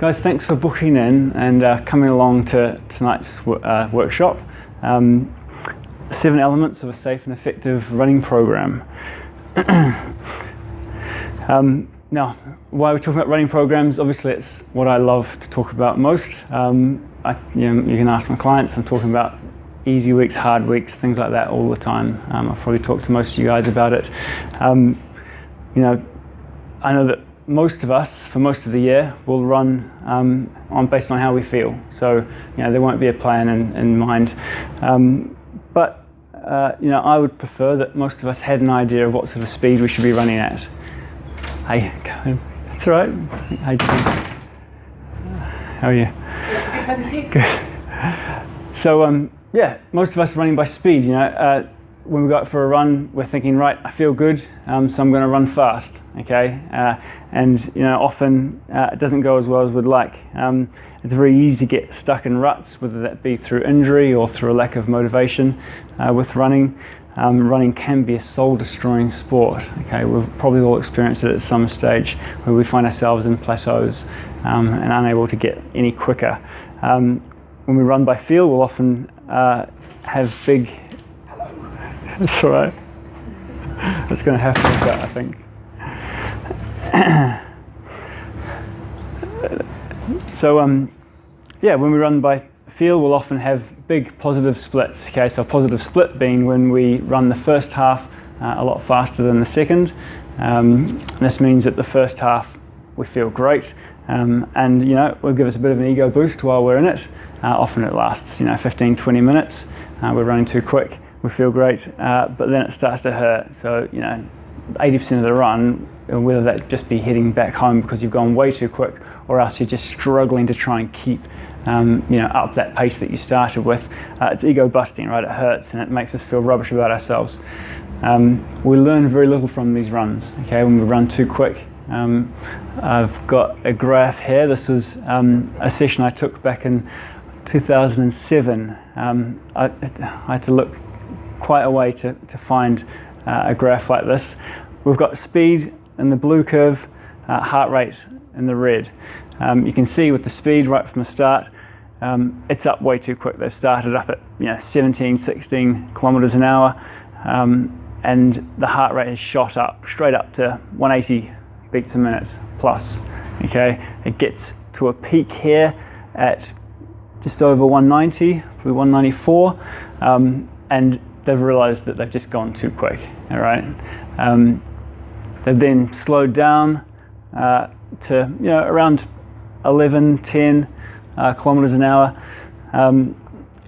Guys, thanks for booking in and coming along to tonight's workshop. 7 elements of a safe and effective running program. Now, why we're talking about running programs, obviously it's what I love to talk about most. You can ask my clients, I'm talking about easy weeks, hard weeks, things like that all the time. I've probably talked to most of you guys about it. I know that most of us, for most of the year, will run based on how we feel. So, there won't be a plan in mind. But I would prefer that most of us had an idea of what sort of speed we should be running at. Hey, that's all right. How are you? Good. So, most of us are running by speed. When we go out for a run, we're thinking, right, I feel good, so I'm going to run fast. Okay, often it doesn't go as well as we'd like. It's very easy to get stuck in ruts, whether that be through injury or through a lack of motivation with running. Running can be a soul-destroying sport. Okay, we've probably all experienced it at some stage where we find ourselves in plateaus and unable to get any quicker. When we run by feel, we'll often have big. That's all right. It's going to have to be that, I think. So when we run by feel, we'll often have big positive splits. Okay, so a positive split being when we run the first half a lot faster than the second. This means that the first half we feel great, and will give us a bit of an ego boost while we're in it. Often it lasts 15-20 minutes. We're running too quick, we feel great, but then it starts to hurt. So 80% of the run, whether that just be heading back home because you've gone way too quick, or else you're just struggling to try and keep up that pace that you started with, it's ego busting, right? It hurts and it makes us feel rubbish about ourselves. We learn very little from these runs. Okay, when we run too quick. I've got a graph here. This was a session I took back in 2007. I had to look quite a way to find a graph like this. We've got speed in the blue curve, heart rate in the red. You can see with the speed right from the start, it's up way too quick. They've started up at 17, 16 kilometers an hour, and the heart rate has shot up straight up to 180 beats a minute plus. Okay, it gets to a peak here at just over 190, probably 194, and they've realized that they've just gone too quick. All right, they've then slowed down to around 11, 10 kilometers an hour, and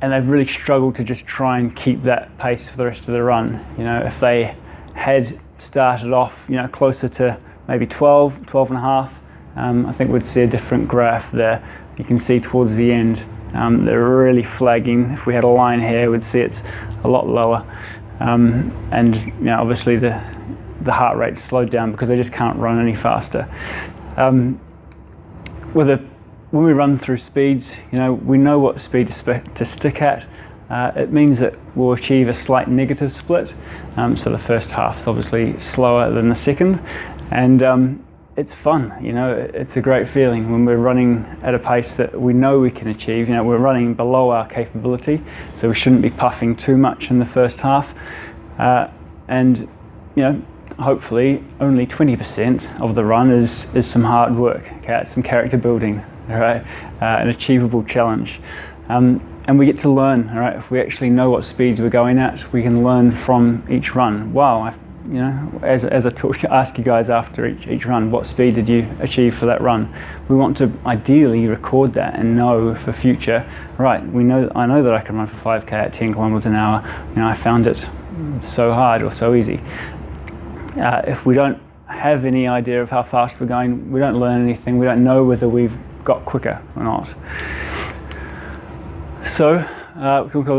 they've really struggled to just try and keep that pace for the rest of the run. If they had started off closer to maybe 12 and a half, I think we'd see a different graph there. You can see towards the end they're really flagging. If we had a line here, we'd see it's a lot lower, and obviously the heart rate slowed down because they just can't run any faster. When we run through speeds, we know what speed to stick at. It means that we'll achieve a slight negative split. So the first half is obviously slower than the second, and it's fun. It's a great feeling when we're running at a pace that we know we can achieve. We're running below our capability, so we shouldn't be puffing too much in the first half, and hopefully only 20% of the run is some hard work. Okay, it's some character building. All right, an achievable challenge, and we get to learn. All right, if we actually know what speeds we're going at, we can learn from each run. Wow, as I ask you guys after each run, what speed did you achieve for that run? We want to ideally record that and know for future. Right, I know that I can run for 5k at 10 kilometers an hour. I found it so hard or so easy. If we don't have any idea of how fast we're going, we don't learn anything. We don't know whether we've got quicker or not. So we can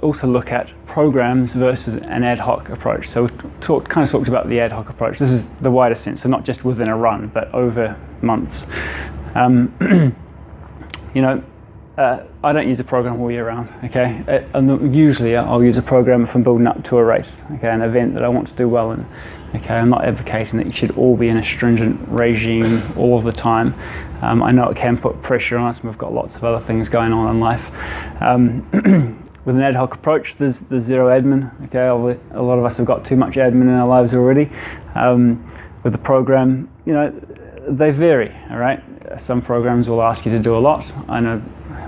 also look at programs versus an ad hoc approach. So we've kind of talked about the ad hoc approach. This is the wider sense, so not just within a run, but over months. I don't use a program all year round, okay? And usually I'll use a program if I'm building up to a race, okay, an event that I want to do well in, okay? I'm not advocating that you should all be in a stringent regime all of the time. I know it can put pressure on us, and we've got lots of other things going on in life. With an ad hoc approach, there's zero admin, okay? A lot of us have got too much admin in our lives already. With the program, you know, they vary, all right? Some programs will ask you to do a lot. I know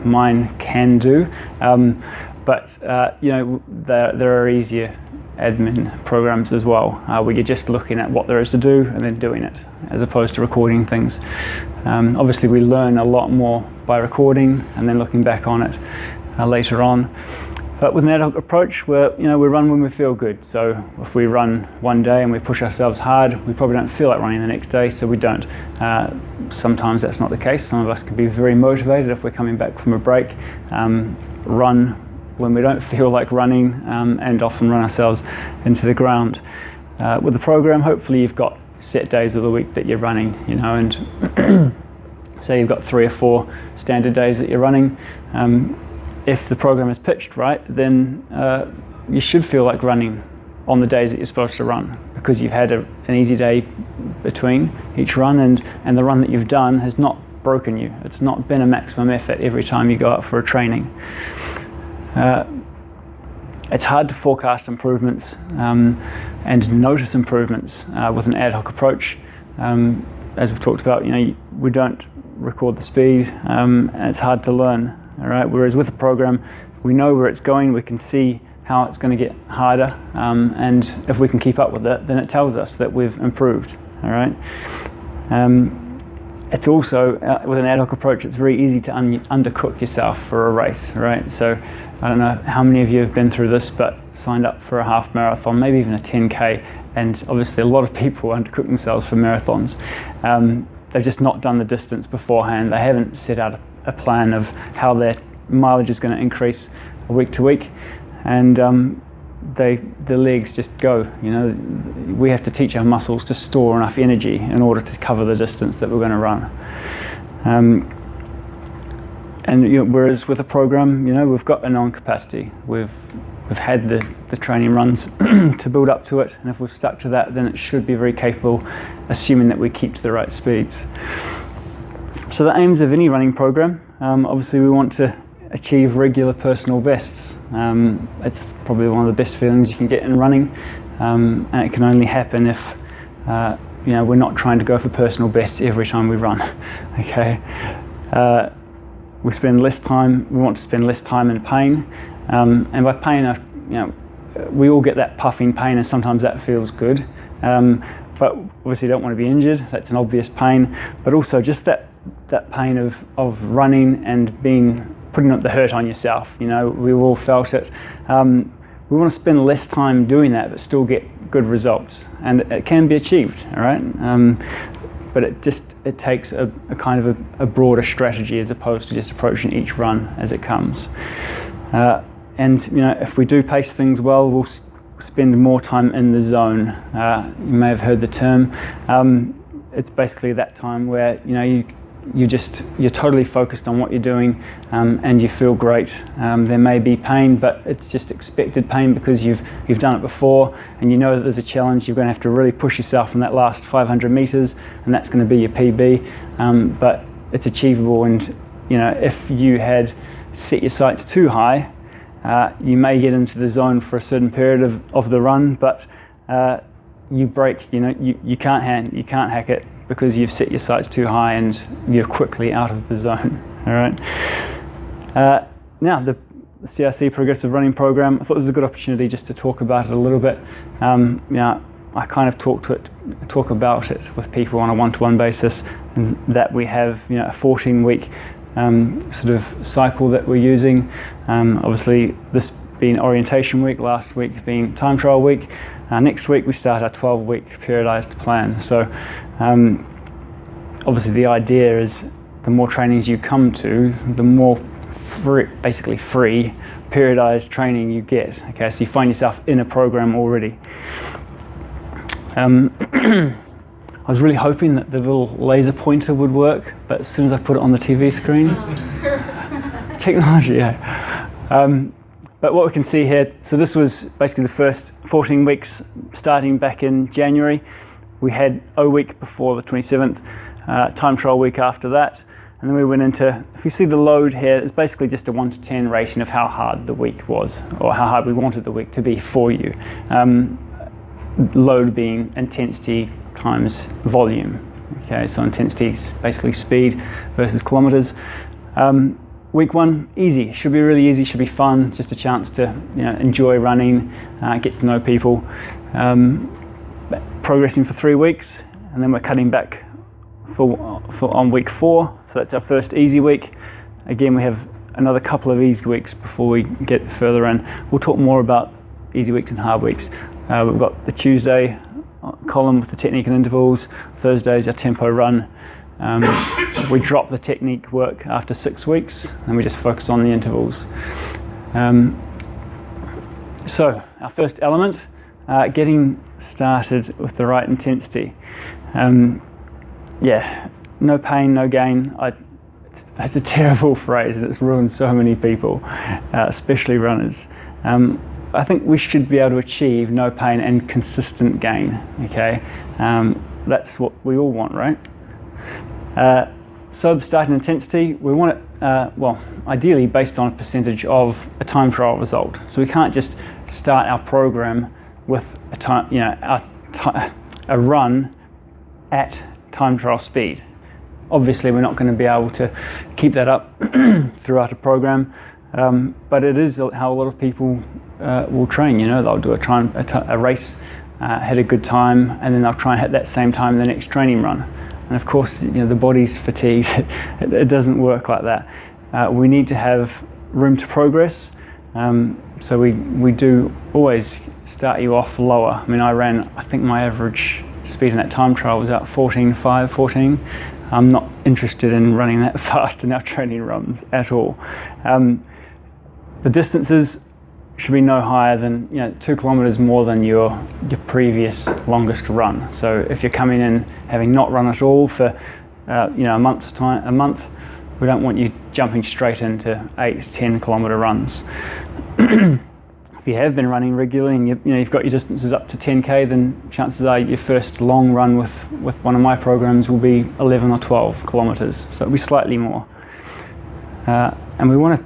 mine can do, but you know, there are easier admin programs as well, where you're just looking at what there is to do and then doing it, as opposed to recording things. Obviously, we learn a lot more by recording and then looking back on it later on. But with an ad hoc approach, we run when we feel good. So if we run one day and we push ourselves hard, we probably don't feel like running the next day, so we don't. Sometimes that's not the case. Some of us can be very motivated if we're coming back from a break, run when we don't feel like running, and often run ourselves into the ground. With the program, hopefully you've got set days of the week that you're running, you know, and say you've got 3 or 4 standard days that you're running. If the program is pitched right, then you should feel like running on the days that you're supposed to run, because you've had an easy day between each run, and the run that you've done has not broken you. It's not been a maximum effort every time you go out for a training. It's hard to forecast improvements and notice improvements with an ad hoc approach. As we've talked about, you know, we don't record the speed, and it's hard to learn. All right. Whereas with the program, we know where it's going. We can see how it's going to get harder, and if we can keep up with it, then it tells us that we've improved. All right. It's also with an ad hoc approach, it's very easy to undercook yourself for a race. Right. So I don't know how many of you have been through this, but signed up for a half marathon, maybe even a 10K, and obviously a lot of people undercook themselves for marathons. They've just not done the distance beforehand. They haven't set out a plan of how their mileage is going to increase week to week, and the legs just go. You know, we have to teach our muscles to store enough energy in order to cover the distance that we're going to run. And you know, whereas with a program, you know, we've got a known capacity. We've had the training runs to build up to it, and if we've stuck to that, then it should be very capable, assuming that we keep to the right speeds. So the aims of any running program, obviously we want to achieve regular personal bests. It's probably one of the best feelings you can get in running, and it can only happen if you know, we're not trying to go for personal bests every time we run. Okay, we want to spend less time in pain, and by pain, you know, we all get that puffing pain, and sometimes that feels good. But obviously you don't want to be injured. That's an obvious pain, but also just that pain of running and putting up the hurt on yourself. You know, we've all felt it. We want to spend less time doing that, but still get good results, and it can be achieved. All right, but it takes a kind of a broader strategy as opposed to just approaching each run as it comes. And you know, if we do pace things well, we'll spend more time in the zone. You may have heard the term. It's basically that time where, you know, you're totally focused on what you're doing, and you feel great. There may be pain, but it's just expected pain because you've done it before, and you know that there's a challenge. You're going to have to really push yourself in that last 500 meters, and that's going to be your PB. But it's achievable, and you know, if you had set your sights too high, you may get into the zone for a certain period of the run, but you break. You know, you can't hack it, because you've set your sights too high and you're quickly out of the zone. All right. Now the CRC Progressive Running Program, I thought this was a good opportunity just to talk about it a little bit. You know, I kind of talk about it with people on a one-to-one basis, and that we have, you know, a 14-week sort of cycle that we're using. Obviously, this being orientation week, last week being time trial week. Next week we start our 12-week periodized plan. So obviously the idea is the more trainings you come to, the more basically free periodized training you get. Okay, so you find yourself in a program already. I was really hoping that the little laser pointer would work, but as soon as I put it on the TV screen, Technology, yeah. But what we can see here, so this was basically the first 14 weeks starting back in January. We had O week before the 27th, time trial week after that, and then we went into, if you see the load here, it's basically just a 1 to 10 ratio of how hard the week was, or how hard we wanted the week to be for you. Load being intensity times volume. Okay, so intensity is basically speed versus kilometers. Week 1, easy, should be really easy, should be fun, just a chance to enjoy running, get to know people. Progressing for 3 weeks, and then we're cutting back on week 4, so that's our first easy week. Again, we have another couple of easy weeks before we get further in. We'll talk more about easy weeks and hard weeks. We've got the Tuesday column with the technique and intervals. Thursday is our tempo run. We drop the technique work after 6 weeks, and we just focus on the intervals. So our first element, getting started with the right intensity. Yeah, no pain, no gain. It's a terrible phrase, and it's ruined so many people, especially runners. I think we should be able to achieve no pain and consistent gain. Okay, that's what we all want, right? So the starting intensity, we want it, well, ideally based on a percentage of a time trial result. So we can't just start our program with a time, a run at time trial speed. Obviously, we're not going to be able to keep that up throughout a program, but it is how a lot of people will train. They'll do a race, hit a good time, and then they'll try and hit that same time in the next training run. And of course, the body's fatigued. It doesn't work like that. We need to have room to progress. So we do always start you off lower. I mean, I think my average speed in that time trial was about 14.5, 14. I'm not interested in running that fast in our training runs at all. The distances should be no higher than 2 kilometers more than your previous longest run. So if you're coming in having not run at all for a month, we don't want you jumping straight into 8-10 kilometer runs. If you have been running regularly and you've got your distances up to 10k, then chances are your first long run with one of my programs will be 11 or 12 kilometers. So it'll be slightly more. And we want to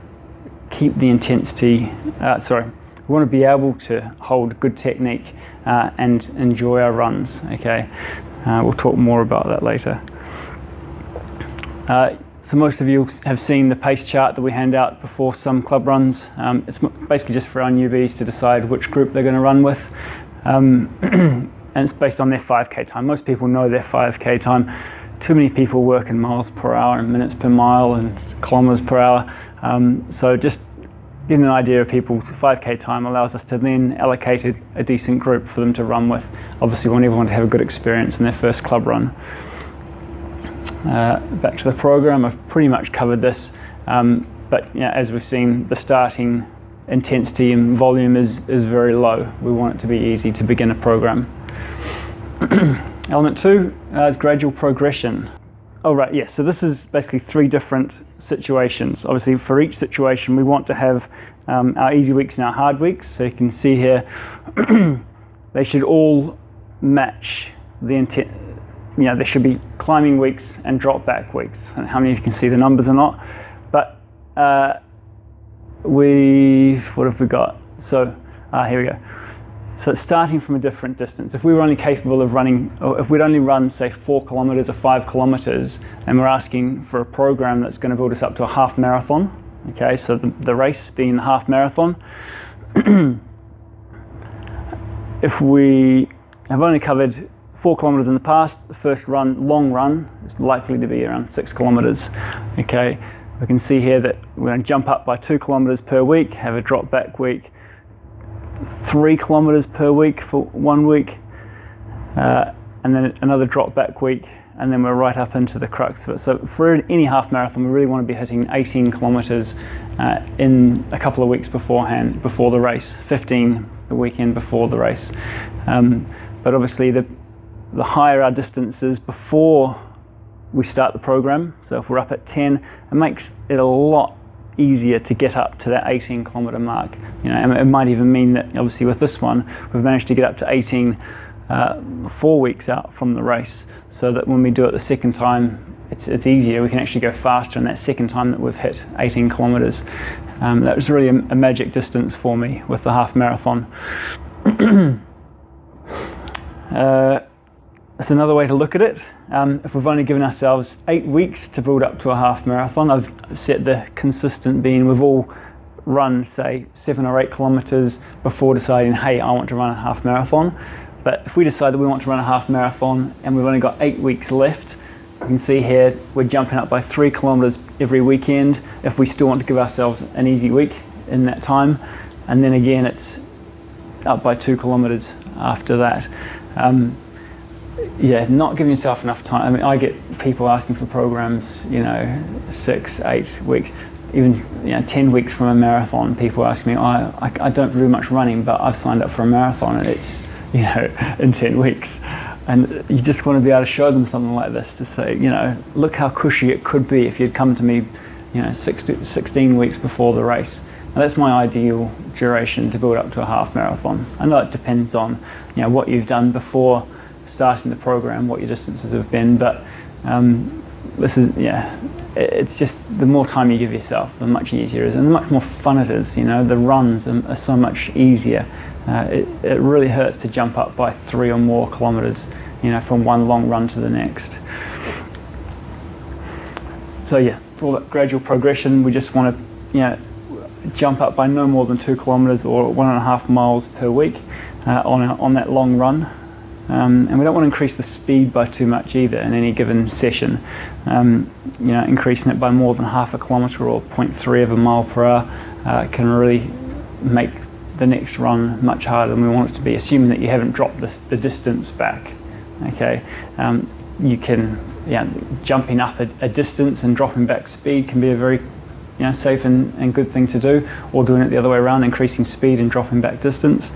keep the intensity, we want to be able to hold good technique and enjoy our runs. Okay, we'll talk more about that later. So most of you have seen the pace chart that we hand out before some club runs. It's basically just for our newbies to decide which group they're going to run with. And it's based on their 5k time. Most people know their 5k time. Too many people work in miles per hour and minutes per mile and kilometers per hour. So just getting an idea of people's 5k time allows us to then allocate a decent group for them to run with. Obviously we want everyone to have a good experience in their first club run. Back to the program, I've pretty much covered this, but as we've seen, the starting intensity and volume is very low. We want it to be easy to begin a program. Element 2 is gradual progression. Oh right, yeah, so this is basically 3 different situations. Obviously for each situation we want to have our easy weeks and our hard weeks. So you can see here they should all match the intent. There should be climbing weeks and drop back weeks. I don't know how many of you can see the numbers or not, but what have we got? So here we go. So it's starting from a different distance. If we were only capable of running, or if we'd only run say 4 kilometers or 5 kilometers, and we're asking for a program that's going to build us up to a half marathon, okay, so the race being the half marathon, if we have only covered 4 kilometers in the past, the first long run is likely to be around 6 kilometers. Okay, we can see here that we're going to jump up by 2 kilometers per week, have a drop back week, 3 kilometers per week for 1 week, and then another drop back week, and then we're right up into the crux of it. So for any half marathon, we really want to be hitting 18 kilometers in a couple of weeks beforehand, before the race, 15 the weekend before the race. But obviously the higher our distances before we start the program, so if we're up at 10, it makes it a lot easier to get up to that 18 kilometre mark. And it might even mean that obviously with this one we've managed to get up to 18 4 weeks out from the race, so that when we do it the second time it's easier. We can actually go faster in that second time that we've hit 18 kilometres. That was really a magic distance for me with the half marathon. That's another way to look at it. If we've only given ourselves 8 weeks to build up to a half marathon, I've set the consistent being we've all run say 7 or 8 kilometres before deciding, hey, I want to run a half marathon. But if we decide that we want to run a half marathon and we've only got 8 weeks left, you can see here we're jumping up by 3 kilometres every weekend if we still want to give ourselves an easy week in that time, and then again it's up by 2 kilometres after that. Not giving yourself enough time. I mean, I get people asking for programs, 6, 8 weeks, even 10 weeks from a marathon. People ask me, I don't do much running, but I've signed up for a marathon and it's in 10 weeks. And you just want to be able to show them something like this to say, look how cushy it could be if you'd come to me 16 weeks before the race. And that's my ideal duration to build up to a half marathon. I know it depends on what you've done before starting the program, what your distances have been, but it's just the more time you give yourself, the much easier it is, and the much more fun it is. The runs are so much easier. It really hurts to jump up by 3 or more kilometres, from one long run to the next. So for all that gradual progression, we just want to jump up by no more than 2 kilometres or 1.5 miles per week on that long run. And we don't want to increase the speed by too much either in any given session. Increasing it by more than half a kilometre or 0.3 of a mile per hour can really make the next run much harder than we want it to be, assuming that you haven't dropped the distance back. Okay, you can jumping up a distance and dropping back speed can be a very safe and good thing to do, or doing it the other way around, increasing speed and dropping back distance.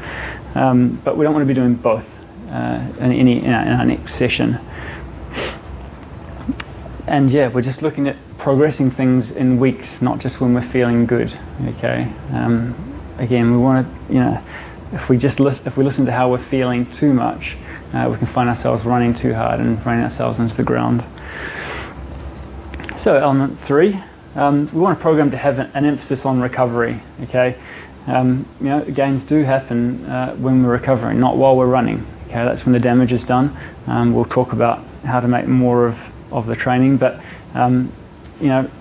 But we don't want to be doing both in our next session. And we're just looking at progressing things in weeks, not just when we're feeling good. Okay. Again, we want to, if we listen to how we're feeling too much, we can find ourselves running too hard and running ourselves into the ground. So element 3, we want a program to have an emphasis on recovery. Okay, gains do happen when we're recovering, not while we're running. Okay, that's when the damage is done. We'll talk about how to make more of the training, but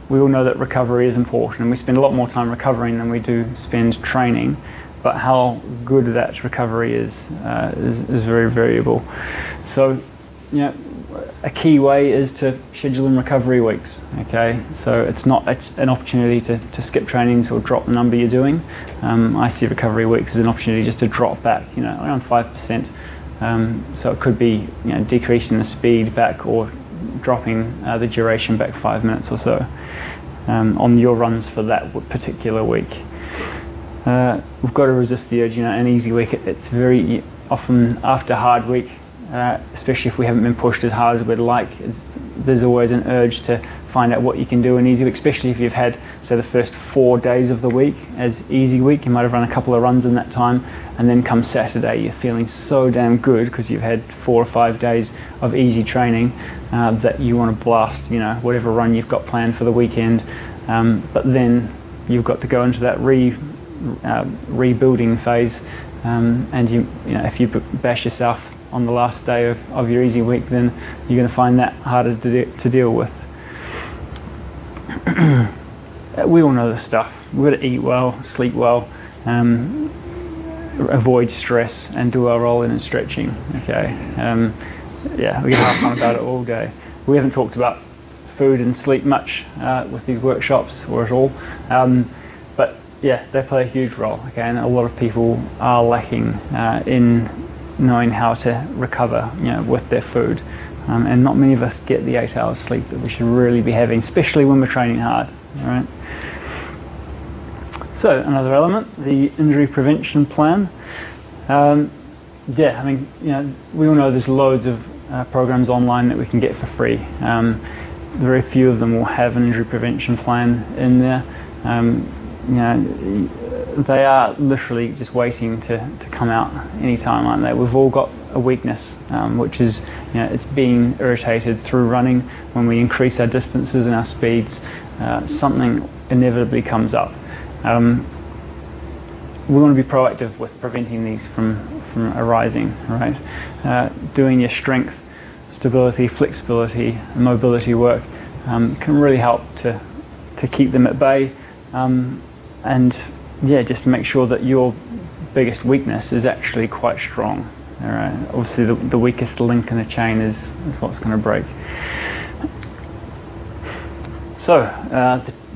we all know that recovery is important, and we spend a lot more time recovering than we do spend training. But how good that recovery is very variable. So, a key way is to schedule in recovery weeks. Okay, so it's not an opportunity to skip trainings or drop the number you're doing. I see recovery weeks as an opportunity just to drop back, around 5%. So it could be, decreasing the speed back or dropping the duration back 5 minutes or so on your runs for that particular week. We've got to resist the urge. An easy week, it's very often after a hard week, especially if we haven't been pushed as hard as we'd like, there's always an urge to find out what you can do in easy week, especially if you've had, say, the first 4 days of the week as easy week. You might have run a couple of runs in that time, and then come Saturday you're feeling so damn good because you've had 4 or 5 days of easy training that you want to blast whatever run you've got planned for the weekend, but then you've got to go into that rebuilding phase, and if you bash yourself on the last day of your easy week, then you're going to find that harder to deal with. We all know this stuff. We've got to eat well, sleep well, avoid stress, and do our rolling and stretching. Okay, we can have fun about it all day. We haven't talked about food and sleep much with these workshops or at all, but they play a huge role. Okay, and a lot of people are lacking in knowing how to recover, with their food, and not many of us get the 8 hours sleep that we should really be having, especially when we're training hard. All right. So another element, the injury prevention plan. We all know there's loads of programs online that we can get for free. Very few of them will have an injury prevention plan in there. You know, they are literally just waiting to come out anytime, aren't they? We've all got a weakness, which is, you know, it's being irritated through running. When we increase our distances and our speeds, something inevitably comes up. We want to be proactive with preventing these from arising, right? Doing your strength, stability, flexibility, and mobility work can really help to keep them at bay, and yeah, just make sure that your biggest weakness is actually quite strong. All right. Obviously, the weakest link in the chain is what's going to break. So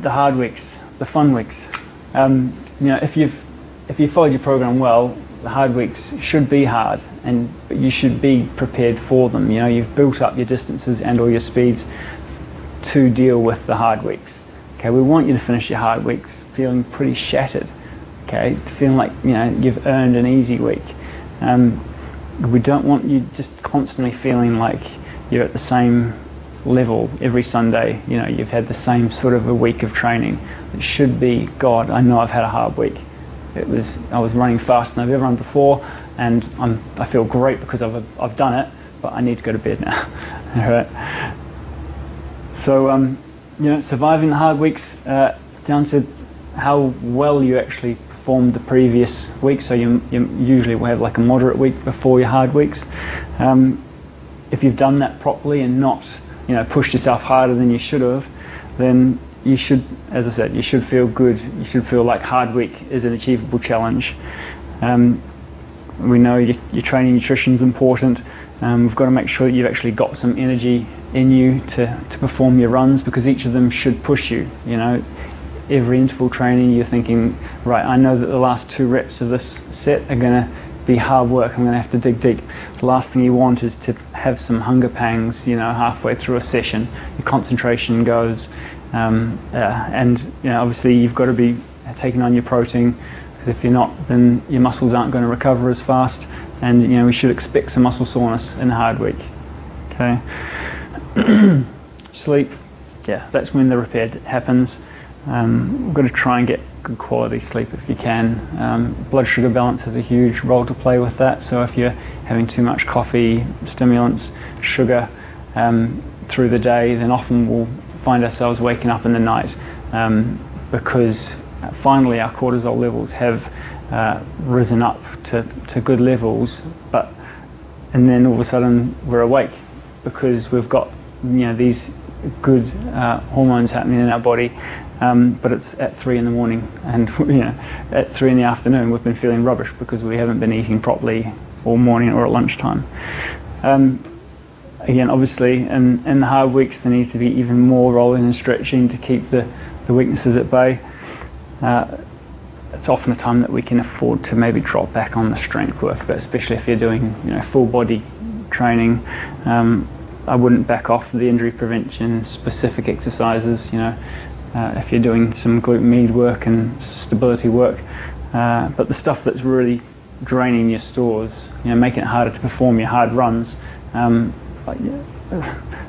the hard weeks, the fun weeks. You know, if you followed your program well, the hard weeks should be hard, but you should be prepared for them. You know, you've built up your distances and all your speeds to deal with the hard weeks. Okay, we want you to finish your hard weeks feeling pretty shattered. Okay, feeling like, you know, you've earned an easy week. We don't want you just constantly feeling like you're at the same level every Sunday. You know, you've had the same sort of a week of training. It should be, God, I know I've had a hard week. I was running faster than I've ever run before, and I feel great because I've done it, but I need to go to bed now. All right. So you know, surviving the hard weeks down to how well you actually performed the previous week. So you usually will have like a moderate week before your hard weeks. If you've done that properly and not, you know, pushed yourself harder than you should have, then you should, as I said, you should feel good. You should feel like hard week is an achievable challenge. We know your training nutrition is important. We've got to make sure that you've actually got some energy in you to perform your runs, because each of them should push you. You know, every interval training you're thinking, right, I know that the last 2 reps of this set are going to be hard work. I'm going to have to dig deep. The last thing you want is to have some hunger pangs, you know, halfway through a session. Your concentration goes, and you know, obviously you've got to be taking on your protein, because if you're not, then your muscles aren't going to recover as fast, and you know, we should expect some muscle soreness in a hard week. Okay. Sleep, yeah, that's when the repair happens. We've got to try and get good quality sleep if you can. Blood sugar balance has a huge role to play with that, so if you're having too much coffee, stimulants, sugar through the day, then often we'll find ourselves waking up in the night because finally our cortisol levels have risen up to good levels, and then all of a sudden we're awake because we've got, you know, these good hormones happening in our body, but it's at 3 in the morning, and you know, at 3 in the afternoon we've been feeling rubbish because we haven't been eating properly all morning or at lunchtime. Again, obviously, in the hard weeks there needs to be even more rolling and stretching to keep the weaknesses at bay. It's often a time that we can afford to maybe drop back on the strength work, but especially if you're doing, you know, full body training, I wouldn't back off the injury prevention specific exercises. You know, if you're doing some glute med work and stability work, but the stuff that's really draining your stores, you know, making it harder to perform your hard runs,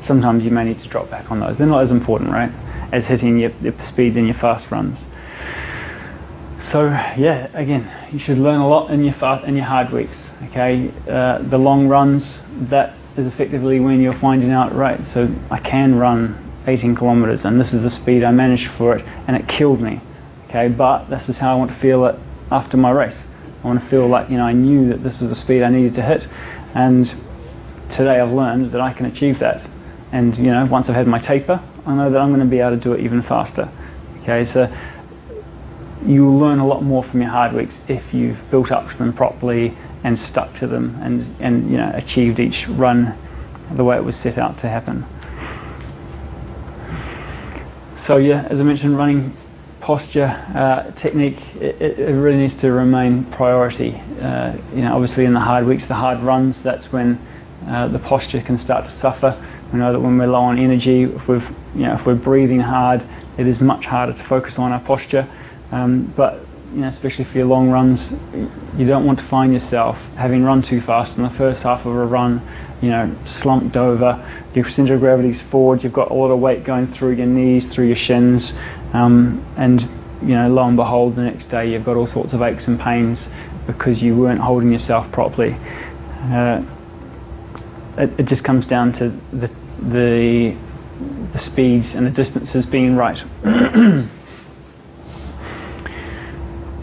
sometimes you may need to drop back on those. They're not as important, right, as hitting your speeds in your fast runs. So yeah, again, you should learn a lot in your hard weeks. Okay, the long runs, that is effectively when you're finding out, right, so I can run 18 kilometers and this is the speed I managed for it, and it killed me. Okay, but this is how I want to feel it after my race. I want to feel like, you know, I knew that this was the speed I needed to hit, and today I've learned that I can achieve that. And you know, once I've had my taper, I know that I'm going to be able to do it even faster. Okay, so you'll learn a lot more from your hard weeks if you've built up to them properly and stuck to them, and you know, achieved each run the way it was set out to happen. So yeah, as I mentioned, running posture, technique, it really needs to remain priority. You know, obviously in the hard weeks, the hard runs, that's when the posture can start to suffer. We know that when we're low on energy, if we're breathing hard, it is much harder to focus on our posture. But you know, especially for your long runs, you don't want to find yourself having run too fast in the first half of a run, you know, slumped over, your center of gravity's forward, you've got a lot of weight going through your knees, through your shins, and lo and behold, the next day you've got all sorts of aches and pains because you weren't holding yourself properly. It just comes down to the speeds and the distances being right.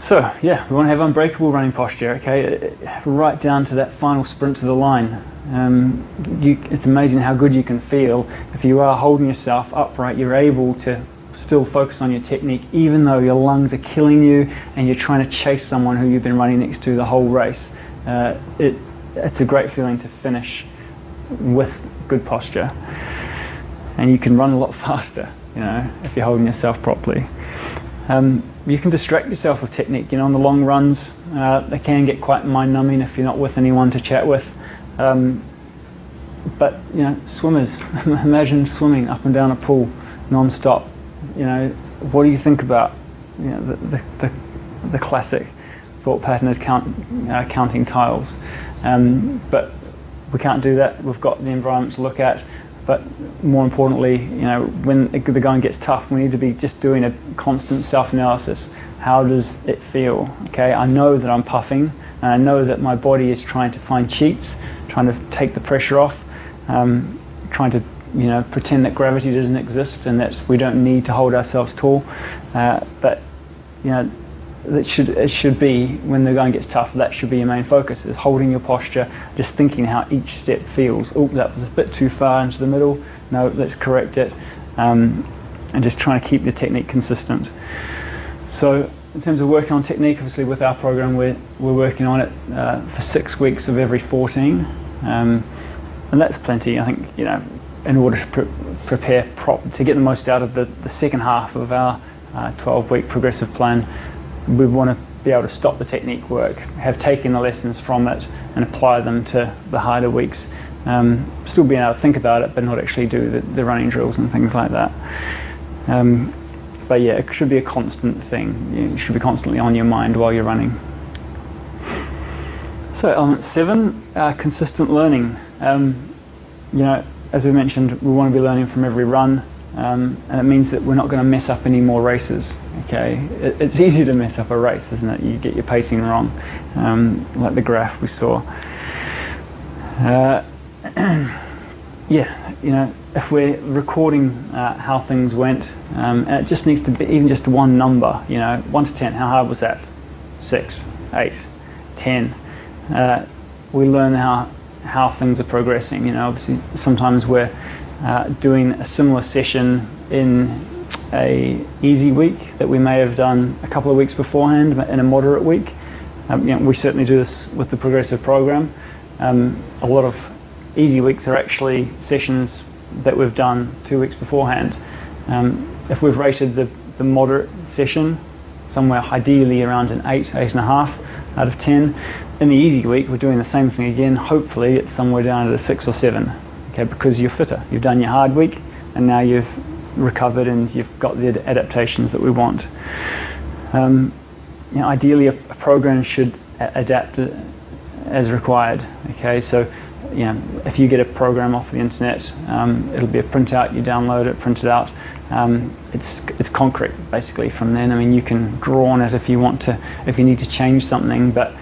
So yeah, we want to have unbreakable running posture, okay, right down to that final sprint to the line. It's amazing how good you can feel if you are holding yourself upright. You're able to still focus on your technique even though your lungs are killing you and you're trying to chase someone who you've been running next to the whole race. It's a great feeling to finish with good posture, and you can run a lot faster, if you're holding yourself properly. You can distract yourself with technique. On the long runs, they can get quite mind-numbing if you're not with anyone to chat with. But swimmers, imagine swimming up and down a pool non-stop. What do you think about the classic thought pattern is counting tiles? But we can't do that. We've got the environment to look at. But more importantly, when the going gets tough, we need to be just doing a constant self-analysis. How does it feel? Okay, I know that I'm puffing, and I know that my body is trying to find cheats, trying to take the pressure off, trying to pretend that gravity doesn't exist and that we don't need to hold ourselves tall. But it should be, when the going gets tough, that should be your main focus, is holding your posture, just thinking how each step feels. Oh, that was a bit too far into the middle. No, let's correct it. And just trying to keep your technique consistent. So in terms of working on technique, obviously with our program we're working on it for 6 weeks of every 14. And that's plenty, I think, in order to prepare to get the most out of the second half of our 12-week progressive plan. We want to be able to stop the technique work, have taken the lessons from it and apply them to the harder weeks. Still being able to think about it, but not actually do the running drills and things like that. But yeah, it should be a constant thing. It should be constantly on your mind while you're running. So element 7, consistent learning. As we mentioned, we want to be learning from every run, and it means that we're not going to mess up any more races. Okay, it's easy to mess up a race, isn't it? You get your pacing wrong, like the graph we saw. If we're recording how things went, and it just needs to be even just one number, 1 to 10, how hard was that? 6, 8, 10. We learn how things are progressing. Obviously sometimes we're doing a similar session in a easy week that we may have done a couple of weeks beforehand in a moderate week. We certainly do this with the progressive program. A lot of easy weeks are actually sessions that we've done 2 weeks beforehand. If we've rated the moderate session somewhere ideally around an 8, 8.5 out of 10, in the easy week we're doing the same thing again. Hopefully it's somewhere down to the 6 or 7, okay, because you're fitter. You've done your hard week and now you've recovered and you've got the adaptations that we want. Ideally a program should adapt as required. Okay, so if you get a program off the internet, it'll be a printout. You download it, print it out. It's concrete basically from then. I mean, you can draw on it if you want to, if you need to change something. But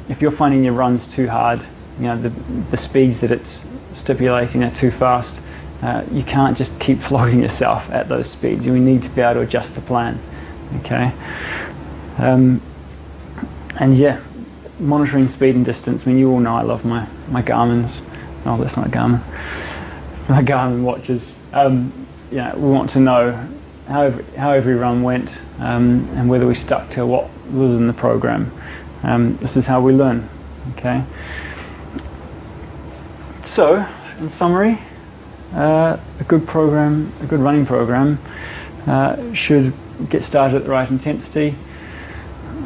if you're finding your runs too hard, the speeds that it's stipulating are too fast, you can't just keep flogging yourself at those speeds. You need to be able to adjust the plan. Okay, and yeah, monitoring speed and distance. I mean, you all know I love my Garmin's. Oh, that's not a Garmin. My Garmin watches. We want to know how every run went, and whether we stuck to what was in the program. This is how we learn. Okay. So, in summary, a good running program should get started at the right intensity,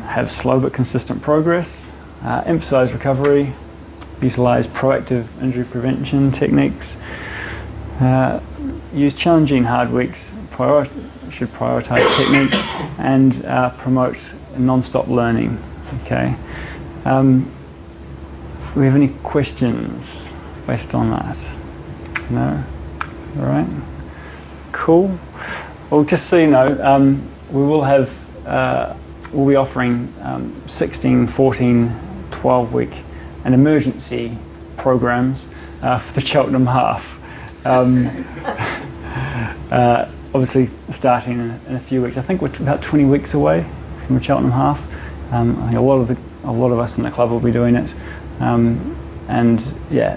have slow but consistent progress, emphasize recovery, utilize proactive injury prevention techniques, use challenging hard weeks, should prioritize technique, and promote non-stop learning. Okay. Do we have any questions based on that? No? All right. Cool. Well, just so you know, we will have, we'll be offering 16, 14, 12-week and emergency programs for the Cheltenham half. Obviously starting in a few weeks. I think we're about 20 weeks away from the Cheltenham half. I think a lot of us in the club will be doing it. And yeah,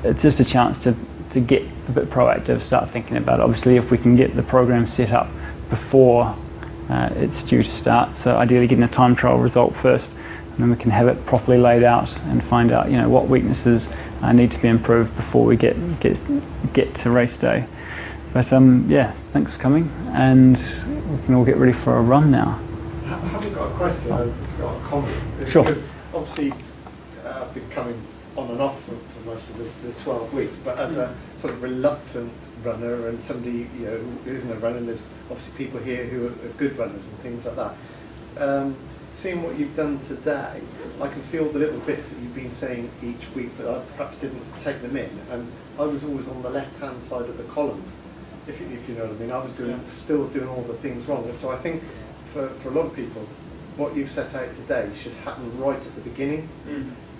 it's just a chance to get a bit proactive, start thinking about it. Obviously, if we can get the program set up before it's due to start, so ideally getting a time trial result first, and then we can have it properly laid out and find out, you know, what weaknesses need to be improved before we get to race day. But yeah, thanks for coming, and we can all get ready for a run now. I haven't got a question, I've just got a comment. Sure. Because obviously I've been coming on and off for most of the 12 weeks, but as a sort of reluctant runner and somebody, you know, who isn't a runner, and there's obviously people here who are good runners and things like that. Seeing what you've done today, I can see all the little bits that you've been saying each week, but I perhaps didn't take them in, and I was always on the left-hand side of the column, if you know what I mean. I was still doing all the things wrong, and so I think for a lot of people, what you've set out today should happen right at the beginning,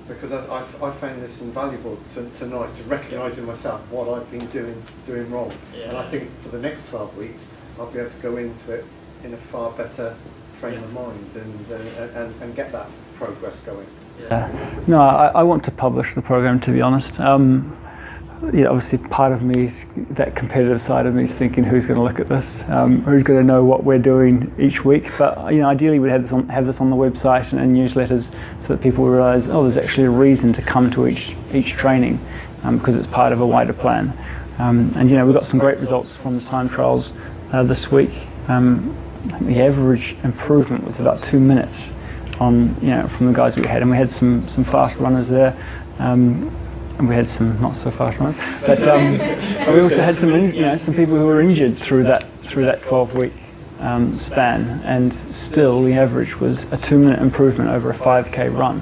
because I found this invaluable tonight, to recognise in myself what I've been doing wrong, and I think for the next 12 weeks I'll be able to go into it in a far better frame of mind and get that progress going. No, I want to publish the program, to be honest. Yeah, obviously part of me, that competitive side of me, is thinking who's going to look at this, who's going to know what we're doing each week. But you know, ideally we'd have this on the website and newsletters, so that people realise, oh, there's actually a reason to come to each training, because it's part of a wider plan. And you know, we got some great results from the time trials this week. I think the average improvement was about 2 minutes on, you know, from the guys we had, and we had some fast runners there. And we had some not so fast runners, but we also had some people who were injured through that 12-week span, and still the average was a 2-minute improvement over a 5k run.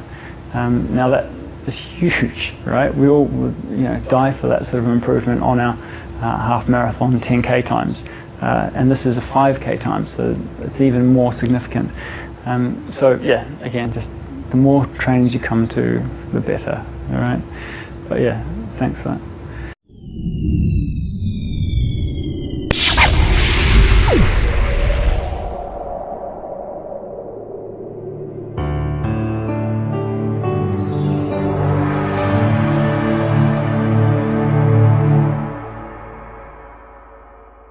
Now that is huge, right? We all would, you know, die for that sort of improvement on our half marathon 10k times, and this is a 5k time, so it's even more significant. So yeah, again, just the more trainings you come to, the better. All right. But yeah, thanks for that.